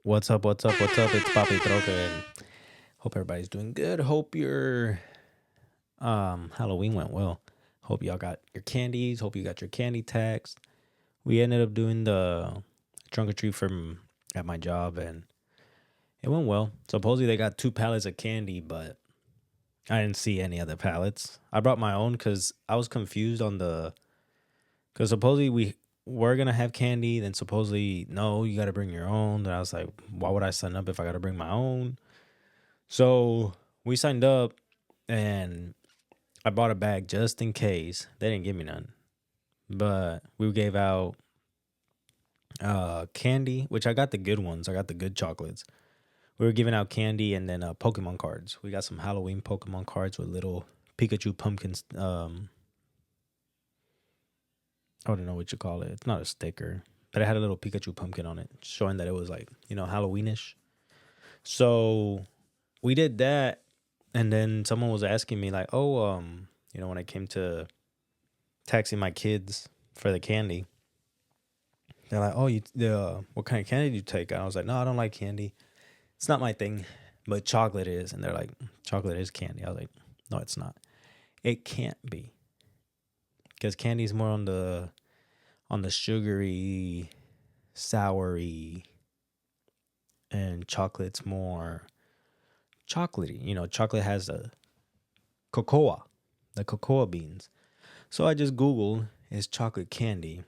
What's up? What's up? What's up? It's Papi Troca, and hope everybody's doing good. Hope your Halloween went well. Hope y'all got your candies. Hope you got your candy tags. We ended up doing the trunk or treat from at my job, and it went well. Supposedly they got 2 pallets of candy, but I didn't see any other pallets. I brought my own because I was confused on the because supposedly we were gonna have candy, then supposedly no, you got to bring your own. Then I was like, why would I sign up if I got to bring my own? So we signed up and I bought a bag just in case. They didn't give me none. But we gave out candy, which I got the good ones. I got the good chocolates. We were giving out candy and then Pokemon cards. We got some Halloween Pokemon cards with little Pikachu pumpkins. I don't know what you call it. It's not a sticker, but it had a little Pikachu pumpkin on it, showing that it was like, Halloweenish. So we did that, and then someone was asking me like, "Oh, when I came to taxing my kids for the candy, they're like, "Oh, what kind of candy do you take?" And I was like, "No, I don't like candy. It's not my thing, but chocolate is." And they're like, "Chocolate is candy." I was like, "No, it's not. It can't be, because candy is more on the sugary, soury, and chocolate's more chocolatey. Chocolate has cocoa, the cocoa beans." So I just Googled, is chocolate candy?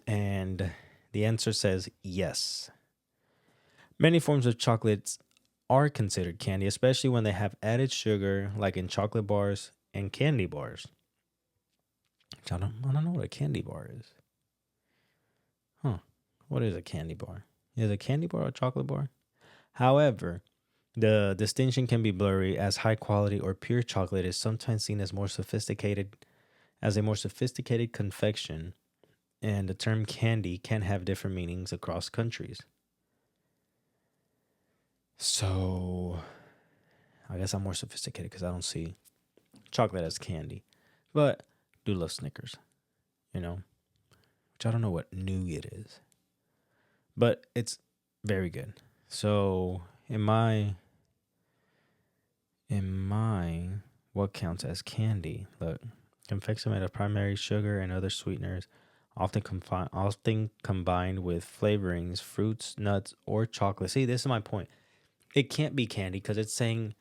And the answer says yes. Many forms of chocolates are considered candy, especially when they have added sugar, like in chocolate bars and candy bars. I don't know what a candy bar is. Huh. What is a candy bar? Is a candy bar a chocolate bar? However, the distinction can be blurry as high quality or pure chocolate is sometimes seen as a more sophisticated confection, and the term candy can have different meanings across countries. So I guess I'm more sophisticated because I don't see chocolate as candy, but do love Snickers, which I don't know what nougat is, but it's very good. So in my what counts as candy? Look, confection made of primary sugar and other sweeteners, often combined with flavorings, fruits, nuts, or chocolate. See, this is my point. It can't be candy because it's saying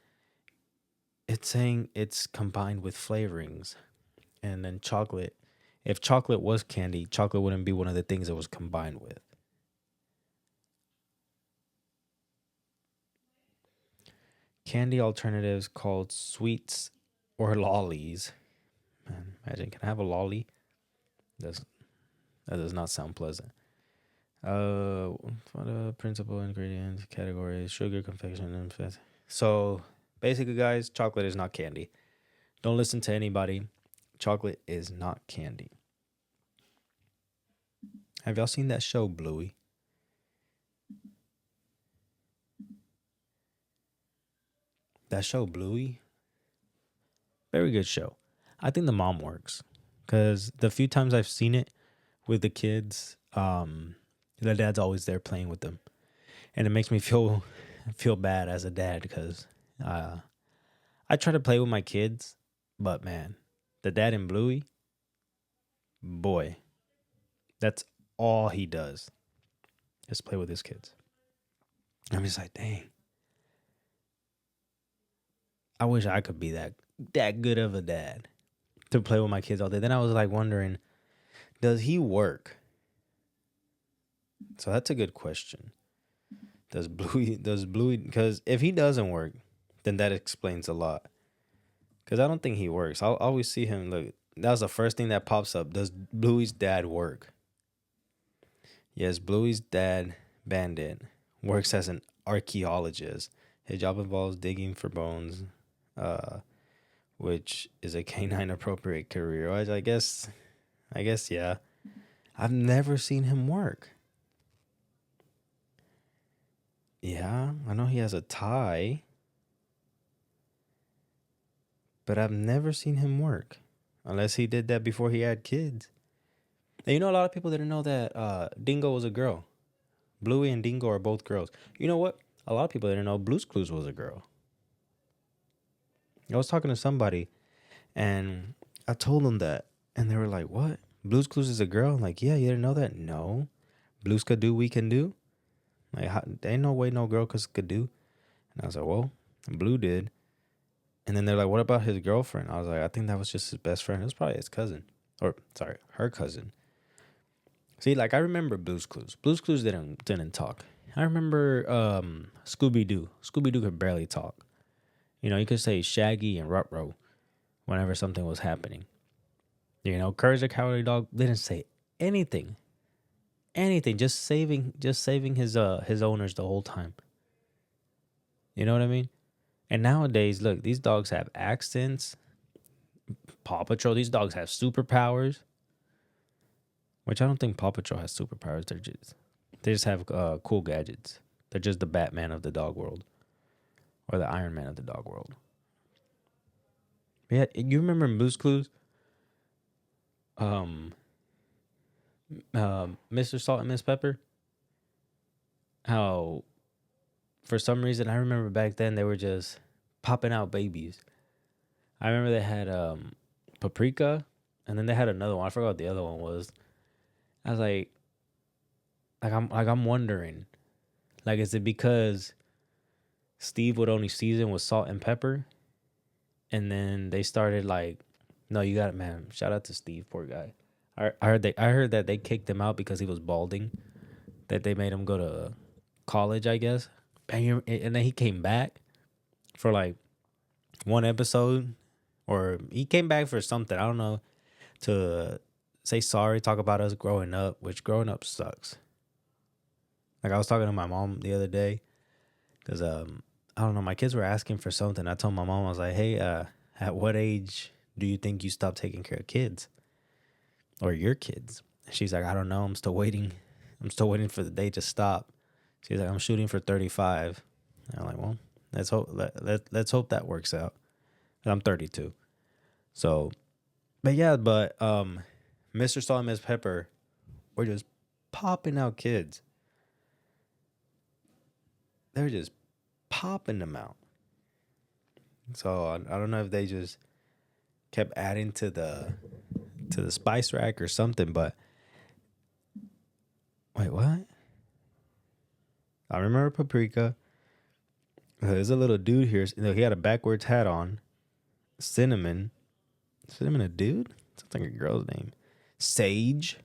it's combined with flavorings, and then chocolate. If chocolate was candy, chocolate wouldn't be one of the things it was combined with. Candy alternatives called sweets or lollies. Man, imagine, can I have a lolly? That's, that does not sound pleasant. What are principal ingredients, categories, sugar, confection, and fat. So basically, guys, chocolate is not candy. Don't listen to anybody. Chocolate is not candy. Have y'all seen that show, Bluey? That show, Bluey? Very good show. I think the mom works because the few times I've seen it with the kids, the dad's always there playing with them, and it makes me feel bad as a dad because uh, I try to play with my kids, but man, the dad in Bluey, boy, that's all he does is play with his kids. I'm just like, dang, I wish I could be that good of a dad to play with my kids all day. Then I was like wondering, does he work? So that's a good question. Does Bluey because if he doesn't work, then that explains a lot. Because I don't think he works. I'll always see him look. That's the first thing that pops up. Does Bluey's dad work? Yes, Bluey's dad, Bandit, works as an archaeologist. His job involves digging for bones, uh, which is a canine appropriate career. I guess, yeah. I've never seen him work. Yeah, I know he has a tie, but I've never seen him work. Unless he did that before he had kids. And a lot of people didn't know that Dingo was a girl. Bluey and Dingo are both girls. You know what? A lot of people didn't know Blue's Clues was a girl. I was talking to somebody and I told them that, and they were like, "What? Blue's Clues is a girl?" I'm like, "Yeah, you didn't know that? No, Blues could do, we can do. Like, there ain't no way no girl could do." And I was like, "Well, Blue did." And then they're like, "What about his girlfriend?" I was like, "I think that was just his best friend. It was probably his cousin, or sorry, her cousin." See, like I remember Blue's Clues. Blue's Clues didn't talk. I remember Scooby Doo. Scooby Doo could barely talk. You know, you could say Shaggy and Ruh-Roh whenever something was happening. You know, Courage the Cowardly Dog didn't say anything. Anything. Just saving his owners the whole time. You know what I mean? And nowadays, look, these dogs have accents. Paw Patrol, these dogs have superpowers. Which I don't think Paw Patrol has superpowers. They just have cool gadgets. They're just the Batman of the dog world. Or the Iron Man of the dog world. Yeah, you remember in Blue's Clues? Um, Mr. Salt and Miss Pepper? How, for some reason, I remember back then they were just popping out babies. I remember they had Paprika, and then they had another one. I forgot what the other one was. I was I'm wondering, like, is it because Steve would only season with salt and pepper, and then they started like, no, you got it, man. Shout out to Steve, poor guy. I heard that they kicked him out because he was balding. That they made him go to college, I guess. And then he came back for like one episode, or he came back for something. I don't know, to say sorry, talk about us growing up, which growing up sucks. Like I was talking to my mom the other day because I don't know, my kids were asking for something. I told my mom, I was like, "Hey, at what age do you think you stop taking care of kids or your kids?" And she's like, "I don't know. I'm still waiting. I'm still waiting for the day to stop." She's like, "I'm shooting for 35." And I'm like, "Well, let's hope that works out." And I'm 32. So, but Mr. Salt and Miss Pepper were just popping out kids. They were just popping them out. So I don't know if they just kept adding to the spice rack or something, but wait, what? I remember Paprika. There's a little dude here. You know, he had a backwards hat on. Cinnamon. Cinnamon a dude? Sounds like a girl's name. Sage.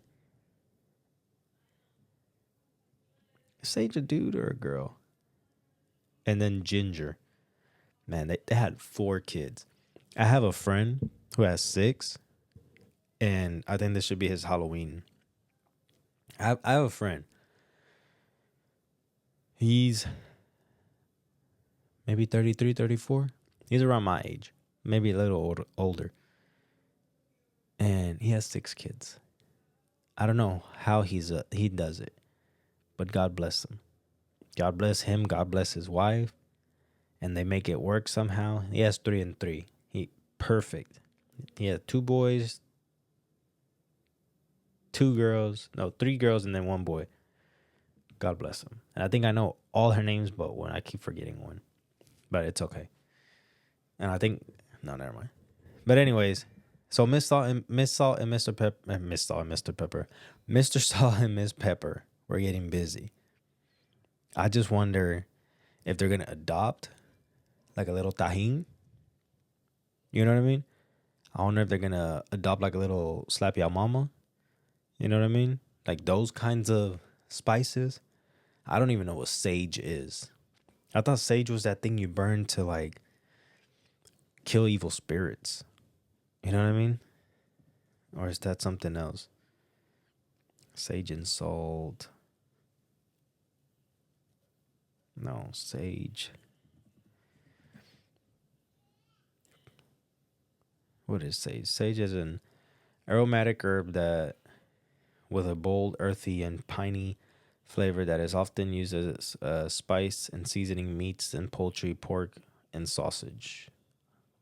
Is Sage a dude or a girl? And then Ginger. Man, they had 4 kids. I have a friend who has 6, and I think this should be his Halloween. I have a friend. He's maybe 33, 34. He's around my age, maybe a little older. And he has 6 kids. I don't know how he does it, but God bless him. God bless him. God bless his wife, and they make it work somehow. He has 3 and 3. He perfect. He had 2 boys, 2 girls, no, 3 girls, and then 1 boy. God bless him. And I think I know all her names, but I keep forgetting one. But it's okay. And I think no, never mind. But anyways, so Miss Salt and Mr. Pepper, Miss Salt and Mr. Pepper, Mr. Salt and Miss Pepper were getting busy. I just wonder if they're gonna adopt like a little Tajín. You know what I mean? I wonder if they're gonna adopt like a little Slap Ya Mama. You know what I mean? Like those kinds of spices. I don't even know what sage is. I thought sage was that thing you burn to like kill evil spirits. You know what I mean? Or is that something else? Sage and salt. No, sage. What is sage? Sage is an aromatic herb that with a bold, earthy, and piney flavor that is often used as a spice in seasoning meats and poultry, pork, and sausage.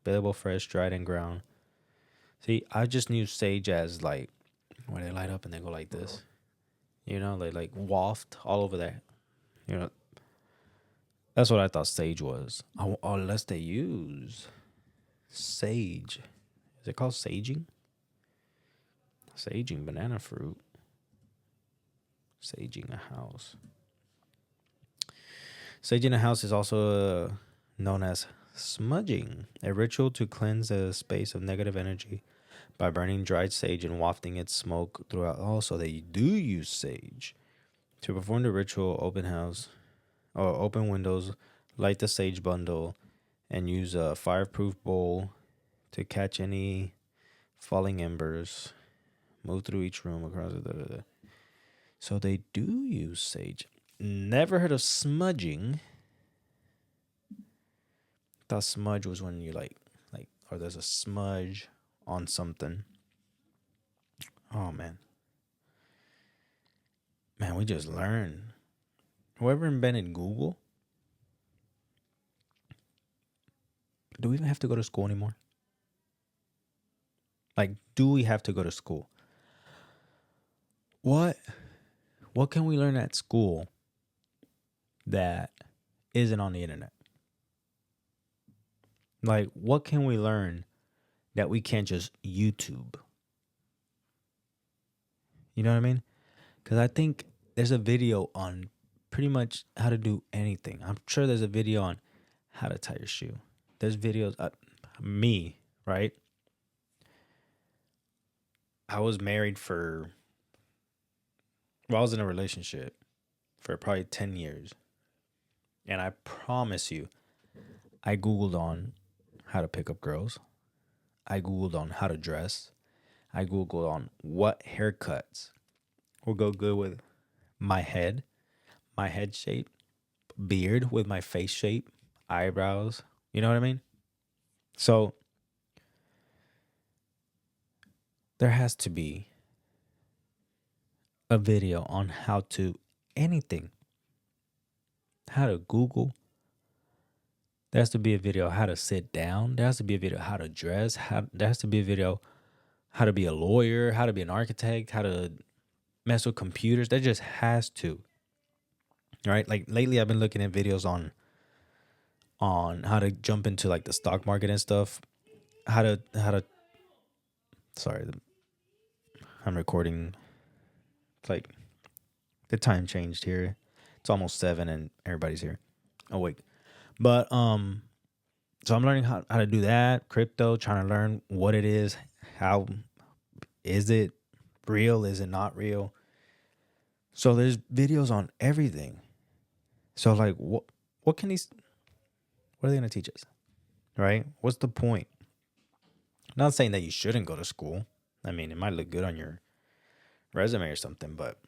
Available fresh, dried, and ground. See, I just knew sage as like where they light up and they go like this. You know, they like waft all over You know, that's what I thought sage was. Oh, unless they use sage. Is it called saging? Saging banana fruit. Saging a house. Saging a house is also known as smudging, a ritual to cleanse a space of negative energy by burning dried sage and wafting its smoke throughout. Also, they do use sage to perform the ritual. Open house or open windows, light the sage bundle, and use a fireproof bowl to catch any falling embers. Move through each room across the. So they do use sage. Never heard of smudging. Thought smudge was when you or there's a smudge on something. Oh man, we just learned. Whoever invented Google, do we even have to go to school anymore? Like, do we have to go to school? What can we learn at school that isn't on the internet? Like, what can we learn that we can't just YouTube? You know what I mean? Because I think there's a video on pretty much how to do anything. I'm sure there's a video on how to tie your shoe. There's videos. Me, right? I was married I was in a relationship for probably 10 years. And I promise you, I Googled on how to pick up girls. I Googled on how to dress. I Googled on what haircuts will go good with my head shape, beard with my face shape, eyebrows. You know what I mean? So there has to be a video on how to anything. How to Google. There has to be a video how to sit down. There has to be a video how to dress. There has to be a video how to be a lawyer, how to be an architect, how to mess with computers. There just has to. Right? Like lately I've been looking at videos on how to jump into like the stock market and stuff. How to sorry, I'm recording. It's like the time changed here. It's almost 7 and everybody's here awake. But so I'm learning how to do that, crypto, trying to learn what it is, how is it real, is it not real? So there's videos on everything. So like what what are they going to teach us? Right? What's the point? I'm not saying that you shouldn't go to school. I mean, it might look good on your resume or something, but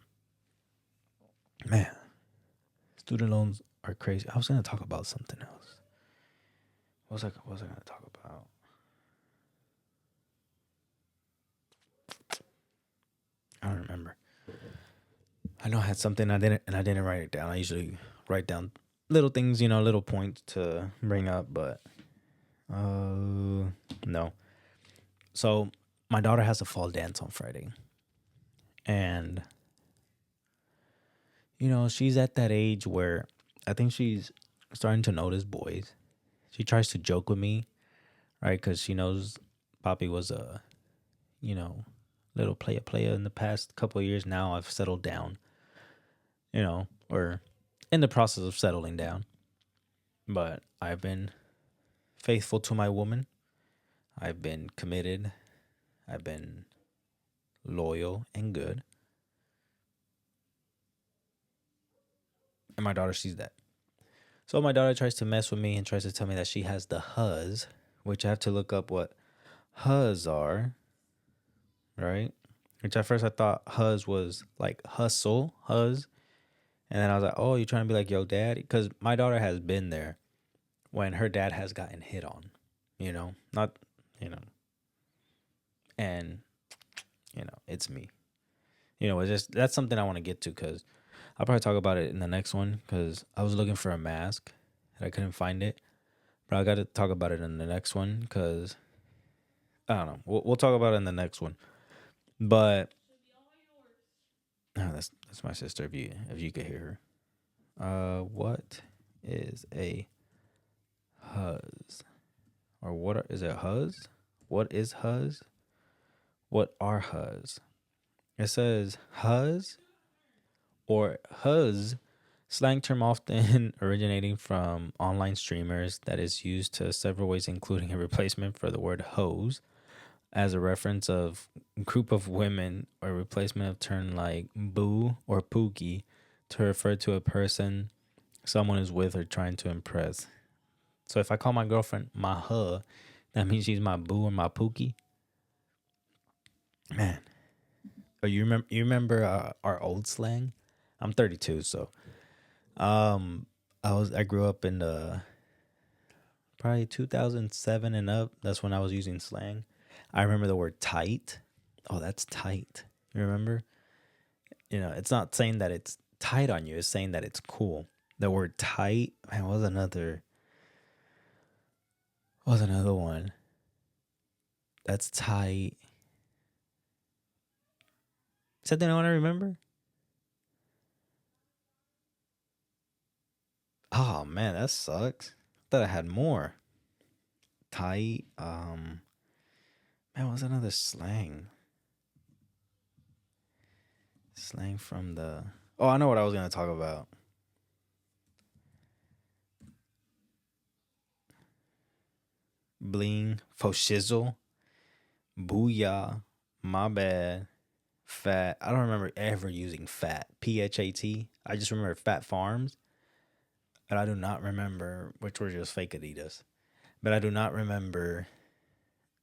man, student loans are crazy. I was going to talk about something else. What was I going to talk about? I don't remember. I know I had something I didn't write it down. I usually write down little things, little points to bring up, but no. So my daughter has a fall dance on Friday. And she's at that age where I think she's starting to notice boys. She tries to joke with me, right? Cuz she knows Poppy was a, little player in the past couple of years. Now I've settled down. Or in the process of settling down. But I've been faithful to my woman. I've been committed. I've been loyal and good. And my daughter sees that. So my daughter tries to mess with me and tries to tell me that she has the huzz, which I have to look up what huzz are, right? Which at first I thought huzz was like hustle, huzz. And then I was like, oh, you're trying to be like, yo, dad? Because my daughter has been there when her dad has gotten hit on, not, and, it's me. It's just, that's something I want to get to because I'll probably talk about it in the next one because I was looking for a mask and I couldn't find it. But I got to talk about it in the next one because, I don't know. We'll talk about it in the next one. But, oh, that's my sister if you could hear her. What is a huzz? Or is it huzz? What is huzz? What are huzz? It says huzz or huzz, slang term often originating from online streamers that is used to several ways, including a replacement for the word hose as a reference of group of women or replacement of term like boo or pookie to refer to a person someone is with or trying to impress. So if I call my girlfriend my huh, that means she's my boo or my pookie. Man, oh, you remember our old slang? I'm 32, so I grew up in the probably 2007 and up. That's when I was using slang. I remember the word tight. Oh, that's tight. You remember? It's not saying that it's tight on you. It's saying that it's cool. The word tight, man, was another one. That's tight. Is that the only one I remember? Oh man, that sucks. Thought I had more. Tight. Man, what's another slang? Slang from the. Oh, I know what I was gonna talk about. Bling, fo shizzle, booyah, my bad, fat. I don't remember ever using fat. PHAT. I just remember Fat Farms, but I do not remember, which were just fake Adidas. But I do not remember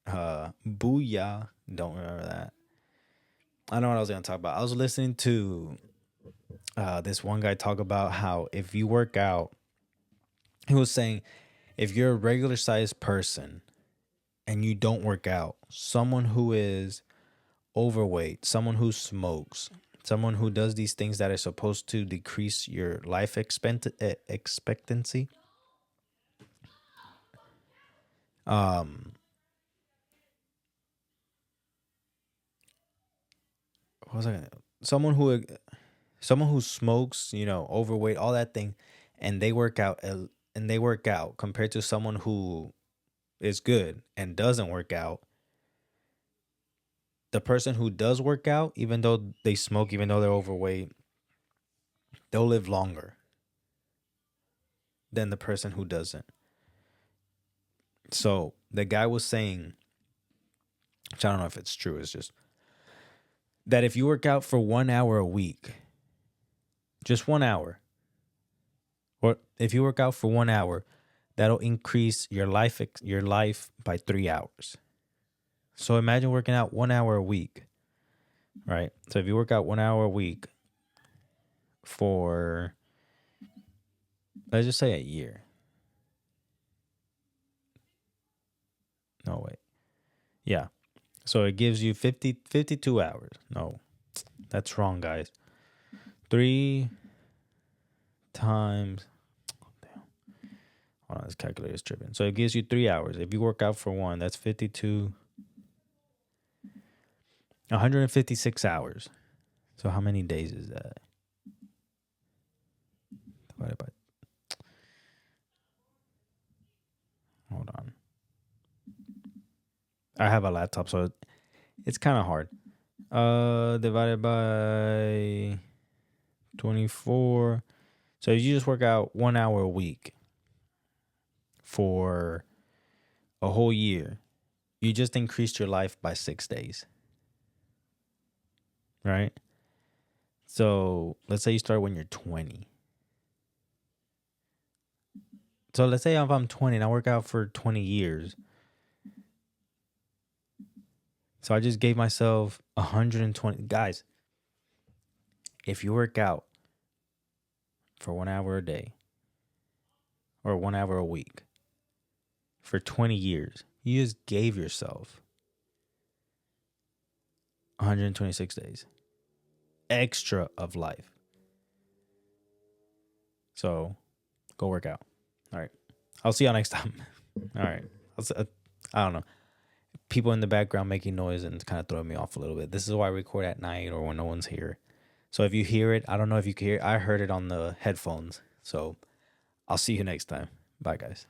booyah. Don't remember that. I know what I was gonna talk about. I was listening to this one guy talk about how if you work out, he was saying if you're a regular sized person and you don't work out, someone who is overweight, someone who smokes, someone who does these things that are supposed to decrease your life expectancy, um, what was I gonna? Someone who smokes, overweight, all that thing, and they work out compared to someone who is good and doesn't work out. The person who does work out, even though they smoke, even though they're overweight, they'll live longer than the person who doesn't. So the guy was saying, which I don't know if it's true, it's just that if you work out for 1 hour a week, just 1 hour, or if you work out for 1 hour, that'll increase your life by 3 hours. So imagine working out 1 hour a week, right? So if you work out 1 hour a week for, let's just say, a year. No, wait. Yeah. So it gives you 52 hours. No, that's wrong, guys. 3 times. Damn. Hold on, this calculator's tripping. So it gives you 3 hours. If you work out for one, that's 52. 156 hours. So how many days is that? Divided by. Hold on. I have a laptop, so it's kind of hard. Divided by 24. So if you just work out 1 hour a week for a whole year, you just increased your life by 6 days. Right? So let's say you start when you're 20. So let's say if I'm 20 and I work out for 20 years. So I just gave myself 120. Guys, if you work out for 1 hour a day or 1 hour a week for 20 years, you just gave yourself 126 days extra of life. So go work out. All right. I'll see y'all next time. All right. I don't know. People in the background making noise and kind of throwing me off a little bit. This is why I record at night or when no one's here. So if you hear it, I don't know if you can hear it. I heard it on the headphones. So I'll see you next time. Bye, guys.